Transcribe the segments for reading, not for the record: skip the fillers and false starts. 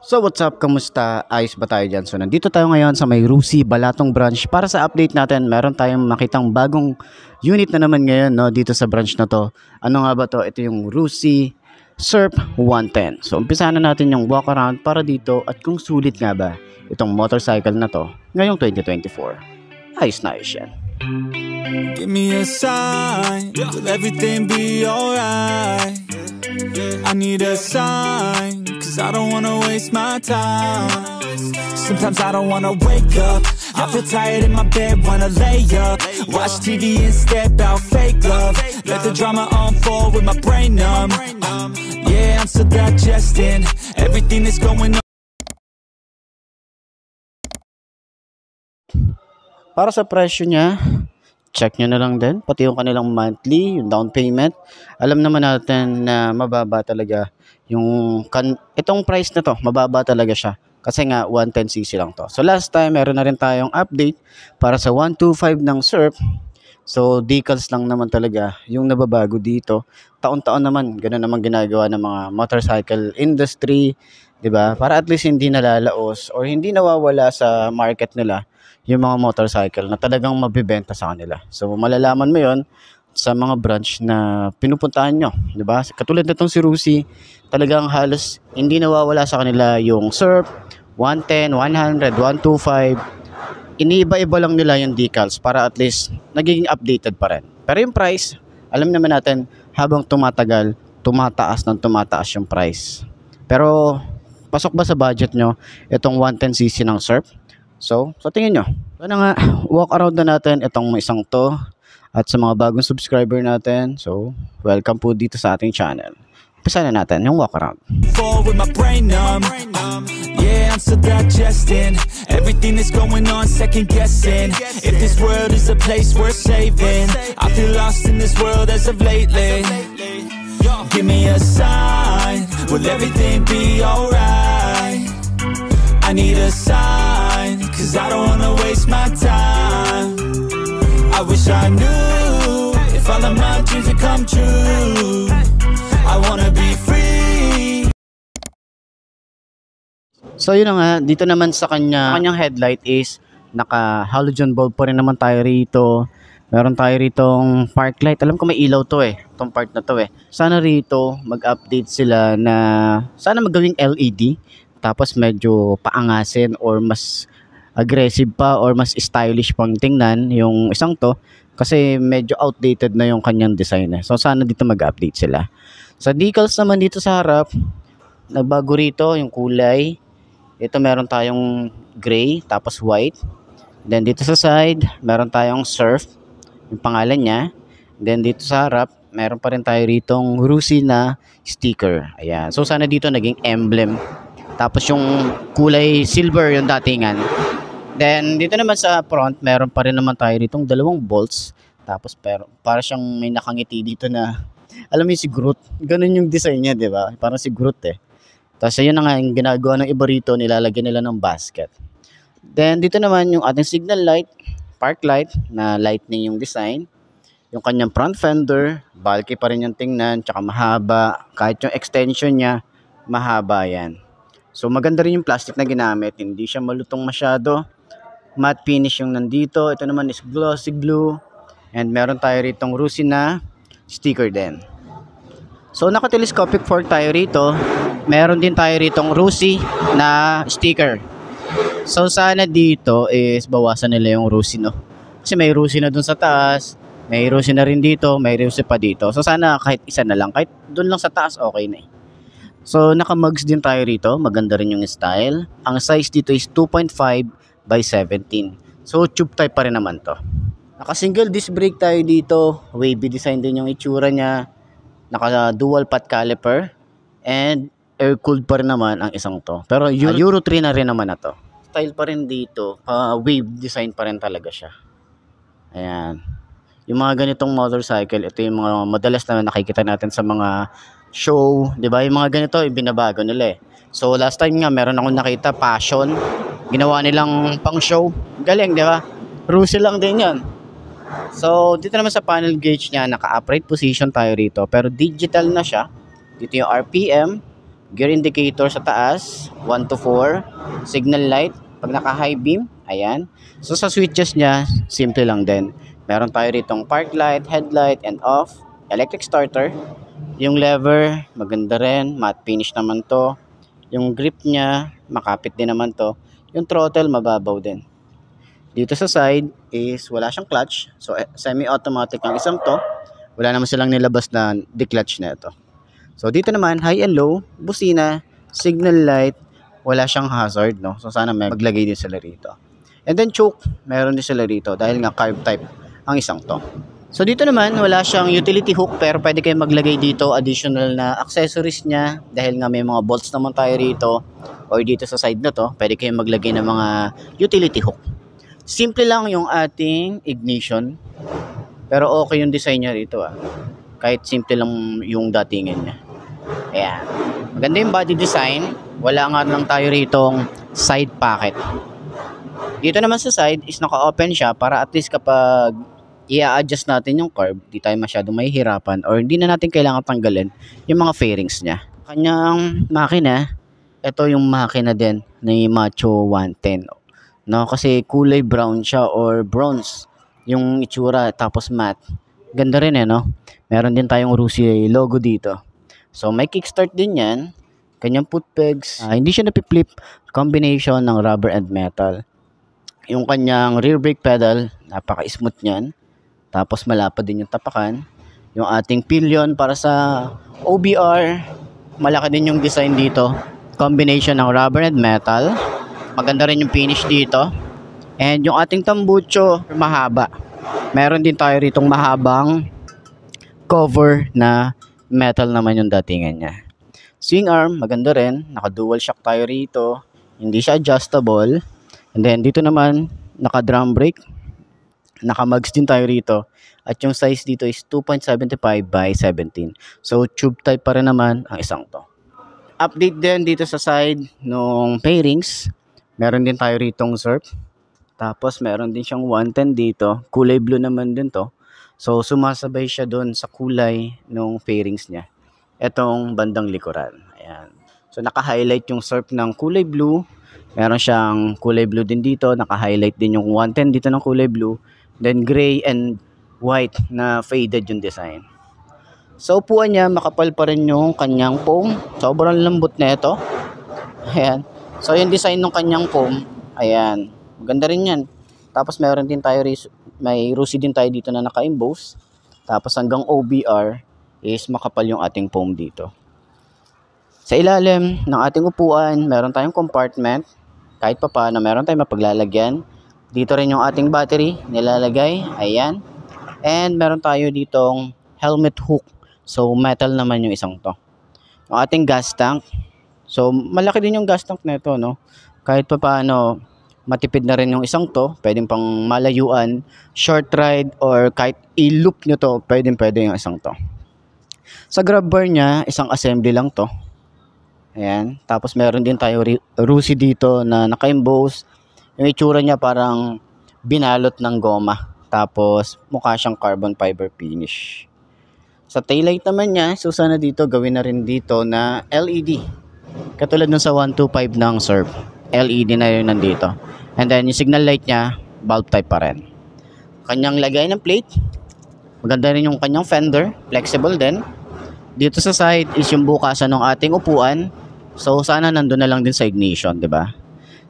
So what's up, kamusta? Ayos ba tayo dyan? So nandito tayo ngayon sa may Rusi Balatong branch. Para sa update natin, meron tayong makitang bagong unit na naman ngayon, no, dito sa branch na to. Ano nga ba to? Ito yung Rusi Surf 110. So umpisahan na natin yung walk around para dito at kung sulit nga ba itong motorcycle na to ngayong 2024. Ayos na ayos yan. Give me a sign, will everything be alright? I need a sign, cause I don't wanna waste my time. Sometimes I don't wanna wake up, I feel tired in my bed, wanna lay up. Watch TV and step out fake love. Let the drama unfold with my brain numb. Yeah, I'm still digesting everything that's going on. Para sa presyo niya, check nyo na lang din, pati yung kanilang monthly, yung down payment. Alam naman natin na mababa talaga itong price na to, mababa talaga siya. Kasi nga 110cc lang to. So last time, meron na rin tayong update para sa 125 ng Surf. So decals lang naman talaga yung nababago dito. Taon-taon naman, ganoon naman ginagawa ng mga motorcycle industry, 'di ba? Para at least hindi nalalaos or hindi nawawala sa market nila yung mga motorcycle na talagang mabibenta sa kanila. So malalaman mo 'yon sa mga branch na pinupuntahan nyo, 'di ba? Katulad nitong si Rusi, talagang halos hindi nawawala sa kanila yung Surf 110, 100, 125. Iniiba-iba lang nila yung decals para at least nagiging updated pa rin. Pero yung price, alam naman natin habang tumatagal, tumataas yung price. Pero pasok ba sa budget nyo itong 110cc ng Surf? So tingin nyo. Ano nga, walk around na natin itong isang to at sa mga bagong subscriber natin. So welcome po dito sa ating channel. Umpisa na natin yung walk around. With my brain numb. Yeah, I'm still digesting everything that's going on, second guessing if this world is a place worth saving. I feel lost in this world as of lately. Give me a sign, will everything be alright? I need a sign, cause I don't wanna waste my time. I wish I knew if all of my dreams would come true. I wanna be free. So yun na nga, dito naman sa kanyang headlight is naka halogen bulb pa rin naman tayo rito. Meron tayo ritong park light. Alam ko may ilaw to itong part na to Sana rito mag-update sila na sana magawing LED. Tapos medyo paangasin or mas aggressive pa or mas stylish pang tingnan yung isang to. Kasi medyo outdated na yung kanyang design So sana dito mag-update sila. Sa decals naman dito sa harap, nagbago rito yung kulay. Ito meron tayong gray tapos white. Then dito sa side, meron tayong Surf, yung pangalan niya. Then dito sa harap, meron pa rin tayo ritong Rusi na sticker. Ayan. So sana dito naging emblem. Tapos yung kulay silver yung datingan. Then dito naman sa front, meron pa rin naman tayo ritong dalawang bolts. Tapos pero para siyang may nakangiti dito na alam mo si Groot. Ganun yung design niya, 'di ba? Parang si Groot Tapos ayun na nga yung ginagawa ng iba rito, nilalagyan nila ng basket. Then dito naman yung ating signal light, park light na lightning yung design. Yung kanyang front fender, bulky pa rin yung tingnan, tsaka mahaba. Kahit yung extension niya, mahaba yan. So maganda rin yung plastic na ginamit, hindi siya malutong masyado. Matte finish yung nandito. Ito naman is glossy glue. And meron tayo ritong Rusi na sticker din. So naka-telescopic fork tayo rito. Meron din tayo ritong Rusi na sticker. So sana dito is bawasan nila yung Rusi Kasi may Rusi na dun sa taas, may Rusi na rin dito, may Rusi pa dito. So sana kahit isa na lang, kahit dun lang sa taas okay na So naka-mugs din tayo rito, maganda rin yung style. Ang size dito is 2.5 by 17. So tube type pa rin naman to. Naka-single disc brake tayo dito, wavy design din yung itsura niya. Naka-dual path caliper and air-cooled pa rin naman ang isang to. Pero Euro 3 na rin naman na to. Style pa rin dito, wave design pa rin talaga siya. Ayan. Yung mga ganitong motorcycle, ito yung mga madalas na nakikita natin sa mga show, 'di ba? Yung mga ganito, ibinabago nila So last time nga meron akong nakita Passion, ginawa nilang pang show. Galing, 'di ba? Rusi lang din 'yon. So dito naman sa panel gauge niya, naka-upright position tayo rito, pero digital na siya. Dito yung RPM, Gear indicator sa taas, 1 to 4. Signal light, pag naka-high beam, ayan. So sa switches niya, simple lang din. Meron tayo ritong park light, headlight, and off. Electric starter. Yung lever, maganda rin. Matte finish naman to. Yung grip niya, makapit din naman to. Yung throttle, mababaw din. Dito sa side is wala siyang clutch. So semi-automatic ang isang to. Wala naman silang nilabas na declutch na ito. So dito naman, high and low, busina, signal light, wala siyang hazard, no? So sana may maglagay din sila rito. And then choke, meron din sila rito dahil nga carb type ang isang to. So dito naman, wala siyang utility hook pero pwede kayo maglagay dito additional na accessories niya dahil nga may mga bolts naman tayo rito or dito sa side na to, pwede kayo maglagay ng mga utility hook. Simple lang yung ating ignition pero okay yung design niya rito Kahit simple lang yung datingan niya. Ayan. Maganda yung body design. Wala nga lang tayo ritong side pocket. Dito naman sa side is naka-open siya para at least kapag i-adjust natin yung carb, di tayo masyadong mahihirapan or hindi na natin kailangan tanggalin yung mga fairings niya. Kanyang makina, ito yung makina din ni Macho 110. No, kasi kulay brown siya or bronze yung itsura tapos matte. Ganda rin no? Meron din tayong Rusi logo dito. So may kickstart din yan. Kanyang foot pegs. Hindi siya napip-flip. Combination ng rubber and metal. Yung kanyang rear brake pedal, napaka-smooth niyan. Tapos malapad din yung tapakan. Yung ating pillion para sa OBR. Malaki din yung design dito. Combination ng rubber and metal. Maganda rin yung finish dito. And yung ating tambucho, mahaba. Meron din tayo ritong mahabang cover na metal naman yung datingan niya. Swing arm, maganda rin. Naka-dual shock tayo rito. Hindi siya adjustable. And then dito naman, naka-drum brake. Naka-mugs din tayo rito. At yung size dito is 2.75 by 17. So tube type pa rin naman ang isang to. Update din dito sa side nung pairings. Meron din tayo ritong surf. Tapos meron din siyang 110 dito. Kulay blue naman din to. So sumasabay siya doon sa kulay ng fairings niya. Etong bandang likuran. Ayan. So naka-highlight yung surf ng kulay blue. Meron siyang kulay blue din dito. Naka-highlight din yung 110 dito ng kulay blue. Then gray and white na faded yung design. Sa upuan niya, makapal pa rin yung kanyang foam. Sobrang lambot na ito. Ayan. So yung design ng kanyang foam, ayan. Maganda rin yan. Tapos meron din tayo, may Rusi din tayo dito na naka-emboss. Tapos hanggang OBR is makapal yung ating foam dito. Sa ilalim ng ating upuan, meron tayong compartment. Kahit pa paano, meron tayong mapaglalagyan. Dito rin yung ating battery nilalagay. Ayan. And meron tayo ditong helmet hook. So metal naman yung isang to. Yung ating gas tank. So malaki din yung gas tank nito, no? Kahit pa paano, matipid na rin yung isang to. Pwedeng pang malayuan, short ride, or kahit i-loop nyo to, pwede yung isang to. Sa grab bar niya, isang assembly lang to. Ayan. Tapos meron din tayo Rusi dito na naka-emboss. Yung itsura niya parang binalot ng goma. Tapos mukha siyang carbon fiber finish. Sa taillight naman niya, so sana dito gawin na rin dito na LED. Katulad nung sa 125 ng Surf. LED na yun nandito. And then yung signal light niya, bulb type pa rin. Kanyang lagay ng plate. Maganda rin yung kanyang fender. Flexible din. Dito sa side is yung bukasan ng ating upuan. So sana nandun na lang din sa ignition, di ba?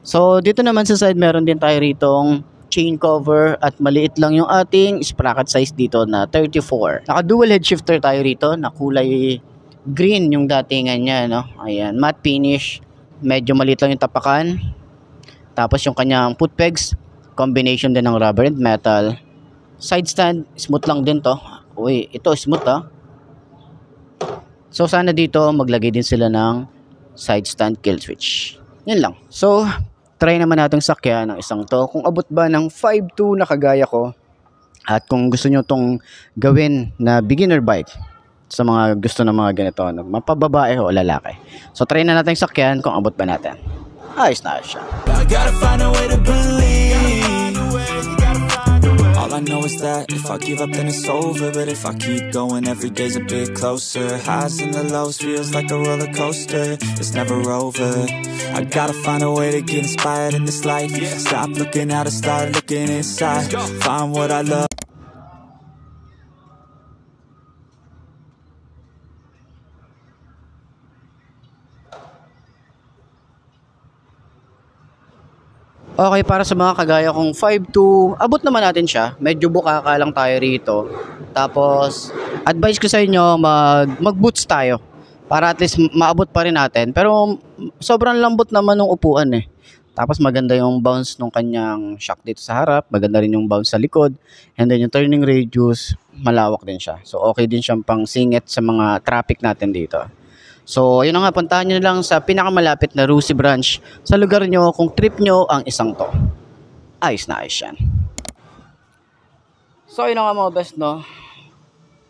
So dito naman sa side meron din tayo ritong chain cover at maliit lang yung ating sprocket size dito na 34. Naka-dual head shifter tayo rito na kulay green yung datingan niya, no? Ayan, matte finish. Medyo maliit lang yung tapakan. Tapos yung kanyang foot pegs, combination din ng rubber and metal. Side stand, smooth lang din to. Uy, ito smooth So sana dito maglagay din sila ng side stand kill switch. Yan lang. So try naman natin sakyan ng isang to. Kung abot ba ng 5'2" na kagaya ko. At kung gusto nyo tong gawin na beginner bike sa mga gusto ng mga ganito, mapababae o lalaki. So try na natin sakyan kung abot ba natin. Ayos na siya. I gotta find a way to believe. All I know is that if I give up then it's over, but if I keep going every day's a bit closer. Highs and the lows feels like a roller coaster, it's never over. I gotta find a way to get inspired in this life. Stop looking out and start looking inside. Find what I love. Okay, para sa mga kagaya kong 5'2", abot naman natin siya. Medyo bukaka lang tayo rito. Tapos, advice ko sa inyo, mag-boots tayo. Para at least maabot pa rin natin. Pero, sobrang lambot naman ng upuan eh. Tapos, maganda yung bounce ng kanyang shock dito sa harap. Maganda rin yung bounce sa likod. And then, yung turning radius, malawak din siya. So, okay din siyang pang singit sa mga traffic natin dito. So, yun na nga, puntahan nyo lang sa pinakamalapit na Rusi branch sa lugar nyo kung trip nyo ang isang to. Ayos na ayos yan. So, yun na nga mga best, no?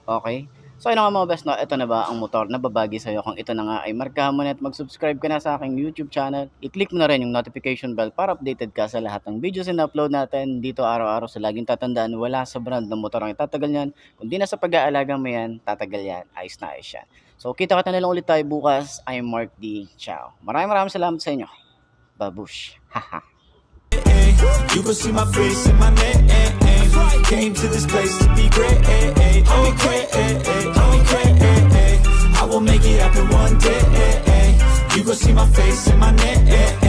Okay. So, yun na nga mga best, no? Ito na ba ang motor na babagi sa'yo? Kung ito na nga ay markahan mo na at mag-subscribe ka na sa aking YouTube channel. I-click mo na rin yung notification bell para updated ka sa lahat ng videos na upload natin dito araw-araw. So, laging tatandaan, wala sa brand ng motor ang itatagal yan. Kung di na sa pag-aalaga mo yan, tatagal yan. Ayos na ayos yan. So, kita-kita na lang ulit tayo bukas. I'm Mark D. Ciao. Maraming salamat sa inyo. Babush. Haha. You gon' see my face in my name. Came to this place to be great. I'll be great. I will make it happen one day. You gon' see my face in my name.